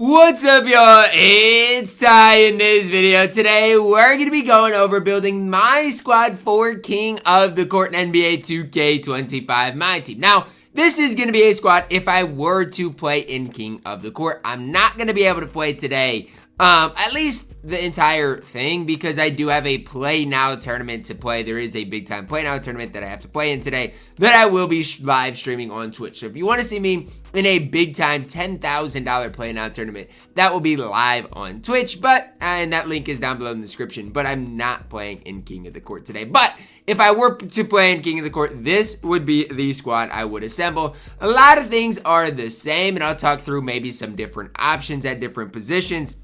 What's up, y'all? It's Ty. In this video today, we're going to be going over building my squad for King of the Court in NBA 2K25 MyTEAM. Now, this is going to be a squad if I were to play in King of the Court. I'm not going to be able to play today, at least the entire thing, because I do have a Play Now tournament to play. There is a big time Play Now tournament that I have to play in today that I will be live streaming on Twitch. So if you want to see me in a big time $10,000 Play Now tournament, that will be live on Twitch, and that link is down below in the description. But I'm not playing in King of the Court today. But if I were to play in King of the Court, this would be the squad I would assemble. A lot of things are the same, and I'll talk through maybe some different options at different positions.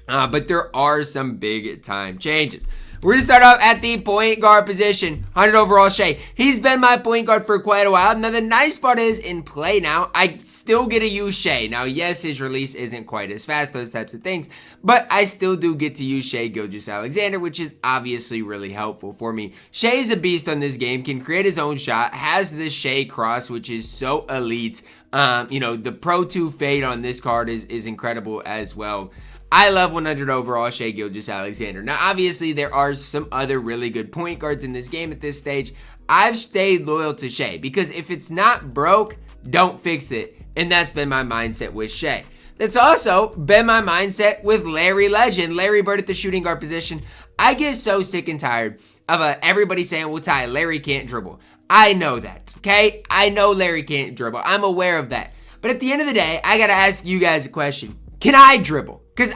But there are some big time changes. We're going to start off at the point guard position. 100 overall Shay. He's been my point guard for quite a while. Now, the nice part is in Play Now, I still get to use Shay. Now, yes, his release isn't quite as fast, those types of things, but I still do get to use Shai Gilgeous-Alexander, which is obviously really helpful for me. Shay's a beast on this game, can create his own shot, has this Shay cross, which is so elite. The Pro 2 fade on this card is incredible as well. I love 100 overall Shai Gilgeous-Alexander. Now, obviously, there are some other really good point guards in this game at this stage. I've stayed loyal to Shay because if it's not broke, don't fix it. And that's been my mindset with Shay. That's also been my mindset with Larry Legend, Larry Bird at the shooting guard position. I get so sick and tired of everybody saying, well, Ty, Larry can't dribble. I know that, okay? I know Larry can't dribble. I'm aware of that. But at the end of the day, I got to ask you guys a question. Can I dribble? Because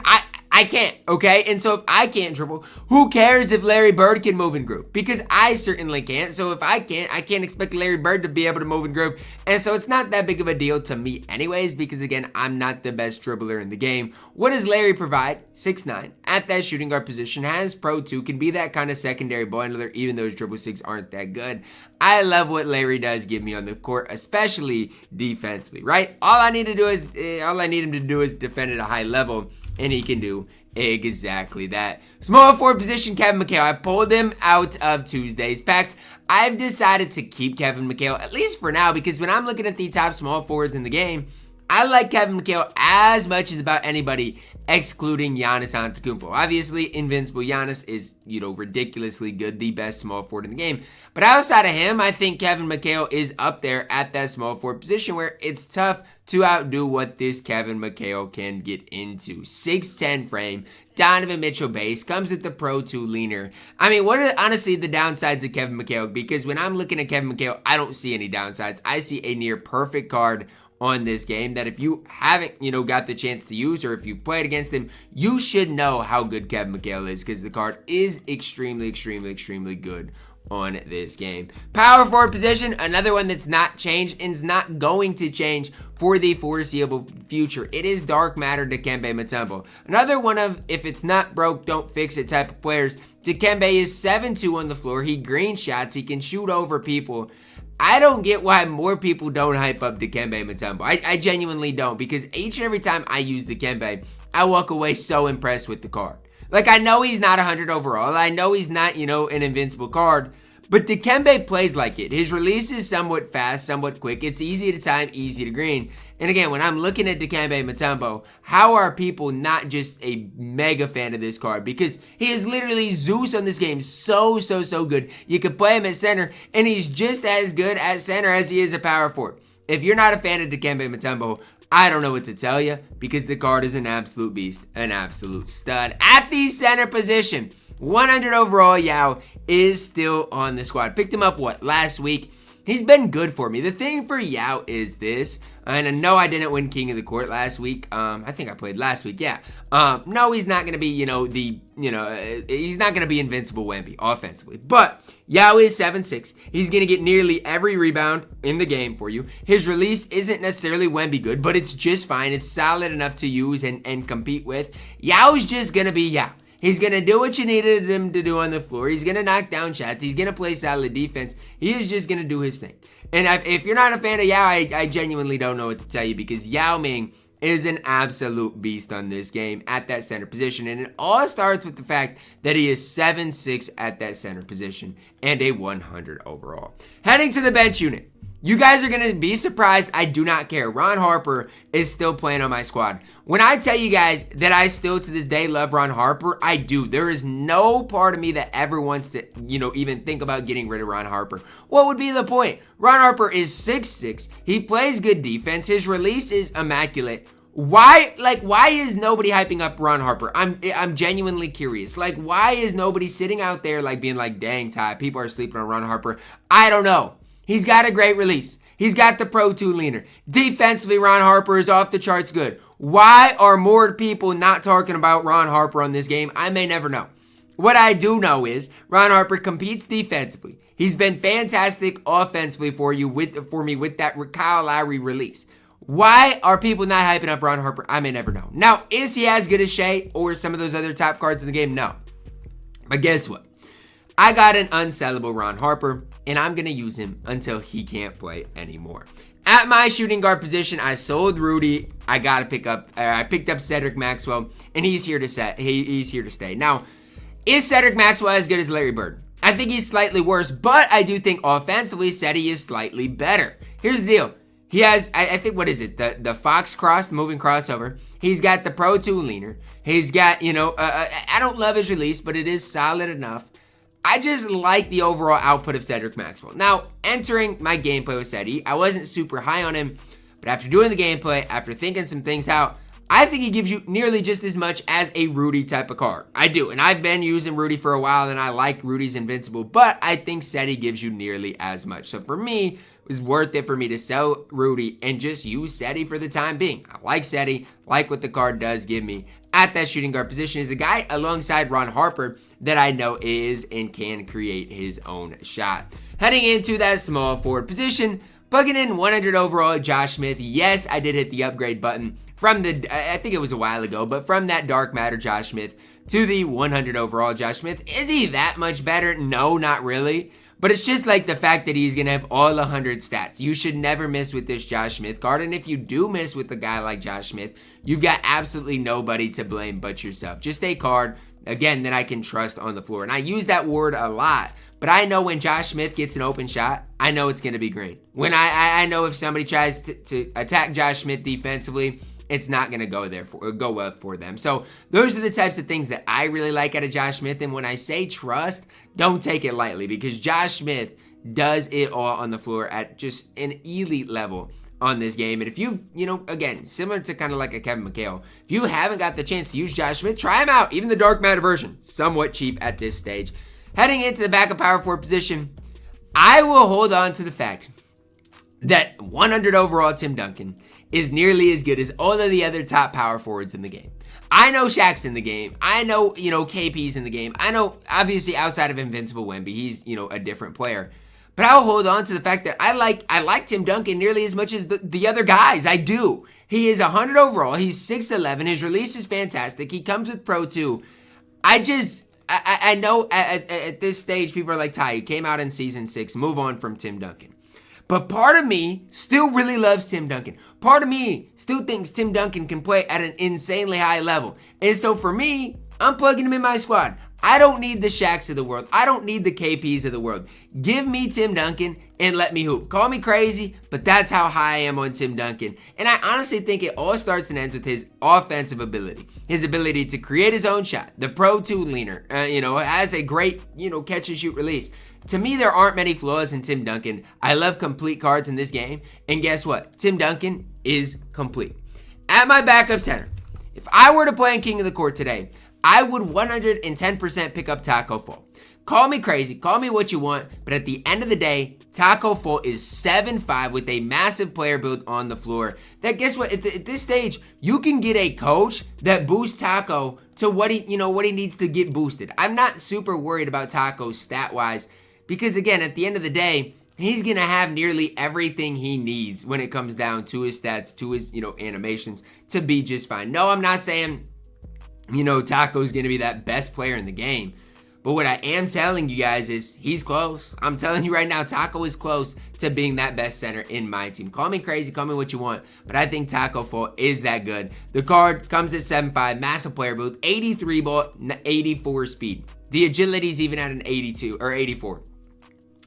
I can't, okay? And so if I can't dribble, who cares if Larry Bird can move and groove? Because I certainly can't. So if I can't expect Larry Bird to be able to move and groove. And so it's not that big of a deal to me anyways, because again, I'm not the best dribbler in the game. What does Larry provide? 6'9", at that shooting guard position, has Pro 2, can be that kind of secondary ball handler, even though his dribble sigs aren't that good. I love what Larry does give me on the court, especially defensively, right? All I need him to do is defend at a high level, and he can do exactly that. Small forward position, Kevin McHale. I pulled him out of Tuesday's packs. I've decided to keep Kevin McHale, at least for now, because when I'm looking at the top small forwards in the game, I like Kevin McHale as much as about anybody, excluding Giannis Antetokounmpo. Obviously, Invincible Giannis is, ridiculously good, the best small forward in the game. But outside of him, I think Kevin McHale is up there at that small forward position where it's tough to outdo what this Kevin McHale can get into. 6'10 frame, Donovan Mitchell base, comes with the Pro 2 leaner. I mean, what are honestly the downsides of Kevin McHale? Because when I'm looking at Kevin McHale, I don't see any downsides. I see a near perfect card on this game that if you haven't, got the chance to use, or if you've played against him, you should know how good Kevin McHale is, because the card is extremely good on this game. Power forward position, another one that's not changed and is not going to change for the foreseeable future. It is Dark Matter Dikembe Mutombo. Another one of, if it's not broke, don't fix it type of players. Dikembe is 7'2" on the floor. He green shots. He can shoot over people. I don't get why more people don't hype up Dikembe Mutombo. I genuinely don't, because each and every time I use Dikembe, I walk away so impressed with the card. Like, I know he's not 100 overall. I know he's not, an invincible card. But Dikembe plays like it. His release is somewhat fast, somewhat quick. It's easy to time, easy to green. And again, when I'm looking at Dikembe Mutombo, how are people not just a mega fan of this card? Because he is literally Zeus on this game. So good. You could play him at center, and he's just as good at center as he is a power forward. If you're not a fan of Dikembe Mutombo, I don't know what to tell you, because the card is an absolute beast, an absolute stud. At the center position, 100 overall Yao is still on the squad. Picked him up, last week? He's been good for me. The thing for Yao is this, and I know I didn't win King of the Court last week. I think I played last week, yeah. No, he's not going to be, he's not going to be Invincible Wemby offensively. But Yao is 7'6". He's going to get nearly every rebound in the game for you. His release isn't necessarily Wemby good, but it's just fine. It's solid enough to use and compete with. Yao's just going to be Yao. He's going to do what you needed him to do on the floor. He's going to knock down shots. He's going to play solid defense. He is just going to do his thing. And if you're not a fan of Yao, I genuinely don't know what to tell you, because Yao Ming is an absolute beast on this game at that center position. And it all starts with the fact that he is 7'6" at that center position and a 100 overall. Heading to the bench unit. You guys are going to be surprised. I do not care. Ron Harper is still playing on my squad. When I tell you guys that I still to this day love Ron Harper, I do. There is no part of me that ever wants to, even think about getting rid of Ron Harper. What would be the point? Ron Harper is 6'6". He plays good defense. His release is immaculate. Why is nobody hyping up Ron Harper? I'm genuinely curious. Why is nobody sitting out there being like, dang, Ty, people are sleeping on Ron Harper? I don't know. He's got a great release. He's got the Pro 2 leaner. Defensively, Ron Harper is off the charts good. Why are more people not talking about Ron Harper on this game? I may never know. What I do know is Ron Harper competes defensively. He's been fantastic offensively for me with that Kyle Lowry release. Why are people not hyping up Ron Harper? I may never know. Now, is he as good as Shay or some of those other top cards in the game? No. But guess what? I got an unsellable Ron Harper, and I'm going to use him until he can't play anymore. At my shooting guard position, I sold Rudy. I picked up Cedric Maxwell, and he's here to stay. Now, is Cedric Maxwell as good as Larry Bird? I think he's slightly worse, but I do think offensively, Ceddy is slightly better. Here's the deal. He has, I think, what is it? The Fox cross, moving crossover. He's got the Pro 2 leaner. He's got, I don't love his release, but it is solid enough. I just like the overall output of Cedric Maxwell. Now, entering my gameplay with Ceddy, I wasn't super high on him, but after doing the gameplay, after thinking some things out, I think he gives you nearly just as much as a Rudy type of card. I do, and I've been using Rudy for a while, and I like Rudy's invincible, but I think Ceddy gives you nearly as much. So for me, it was worth it for me to sell Rudy and just use Ceddy for the time being. I like Ceddy, like what the card does give me at that shooting guard position. Is a guy alongside Ron Harper that I know is and can create his own shot. Heading into that small forward position, plugging in 100 overall Josh Smith. Yes, I did hit the upgrade button from I think it was a while ago, but from that Dark Matter Josh Smith to the 100 overall Josh Smith. Is he that much better? No, not really. But it's just like the fact that he's going to have all 100 stats. You should never miss with this Josh Smith card. And if you do miss with a guy like Josh Smith, you've got absolutely nobody to blame but yourself. Just a card, again, that I can trust on the floor. And I use that word a lot. But I know when Josh Smith gets an open shot, I know it's going to be green. When I know if somebody tries to attack Josh Smith defensively, it's not going to go well for them. So those are the types of things that I really like out of Josh Smith. And when I say trust, don't take it lightly, because Josh Smith does it all on the floor at just an elite level on this game. And if you've, again, similar to kind of like a Kevin McHale, if you haven't got the chance to use Josh Smith, try him out. Even the Dark Matter version, somewhat cheap at this stage. Heading into the backup power forward position, I will hold on to the fact that 100 overall Tim Duncan is nearly as good as all of the other top power forwards in the game. I know Shaq's in the game. I know, KP's in the game. I know, obviously, outside of Invincible Wemby, he's, a different player. But I'll hold on to the fact that I like Tim Duncan nearly as much as the other guys. I do. He is 100 overall. He's 6'11". His release is fantastic. He comes with Pro 2. I know at this stage, people are like, Ty, you came out in Season 6. Move on from Tim Duncan. But part of me still really loves Tim Duncan. Part of me still thinks Tim Duncan can play at an insanely high level. And so for me, I'm plugging him in my squad. I don't need the Shaqs of the world. I don't need the KPs of the world. Give me Tim Duncan and let me hoop. Call me crazy, but that's how high I am on Tim Duncan. And I honestly think it all starts and ends with his offensive ability. His ability to create his own shot. The Pro 2 leaner, has a great, catch and shoot release. To me, there aren't many flaws in Tim Duncan. I love complete cards in this game. And guess what? Tim Duncan is complete. At my backup center, if I were to play in King of the Court today, I would 110% pick up Tacko Fall. Call me crazy, call me what you want, but at the end of the day, Tacko Fall is 7'5" with a massive player build on the floor. That, guess what? At this stage, you can get a coach that boosts Tacko to what he needs to get boosted. I'm not super worried about Tacko stat-wise, because again, at the end of the day, he's going to have nearly everything he needs when it comes down to his stats, to his, animations, to be just fine. No, I'm not saying, Tacko's going to be that best player in the game. But what I am telling you guys is he's close. I'm telling you right now, Tacko is close to being that best center in my team. Call me crazy, call me what you want, but I think Tacko Fall is that good. The card comes at 7'5", massive player build, 83 ball, 84 speed. The agility's even at an 82 or 84.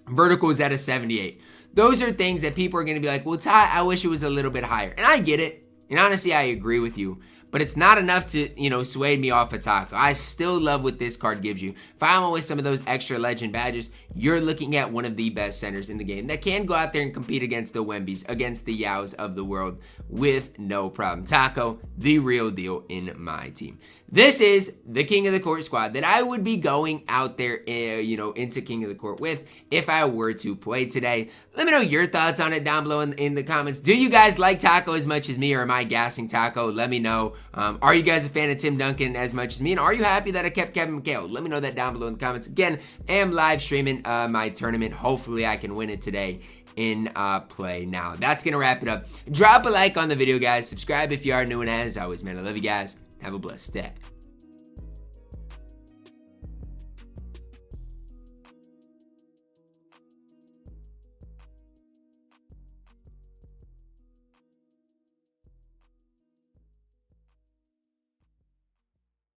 Vertical is at a 78. those are things that people are going to be like, well, Ty, I wish it was a little bit higher. And I get it. And honestly, I agree with you. But it's not enough to, sway me off of Taco. I still love what this card gives you. If I'm with some of those extra legend badges, you're looking at one of the best centers in the game that can go out there and compete against the Wembys, against the Yaos of the world with no problem. Taco, the real deal in my team. This is the King of the Court squad that I would be going out there, into King of the Court with if I were to play today. Let me know your thoughts on it down below in the comments. Do you guys like Taco as much as me, or am I gassing Taco? Let me know. Are you guys a fan of Tim Duncan as much as me? And are you happy that I kept Kevin McHale? Let me know that down below in the comments. Again, I am live streaming my tournament. Hopefully I can win it today in play. Now, that's going to wrap it up. Drop a like on the video, guys. Subscribe if you are new, and as always, man, I love you guys. Have a blessed day.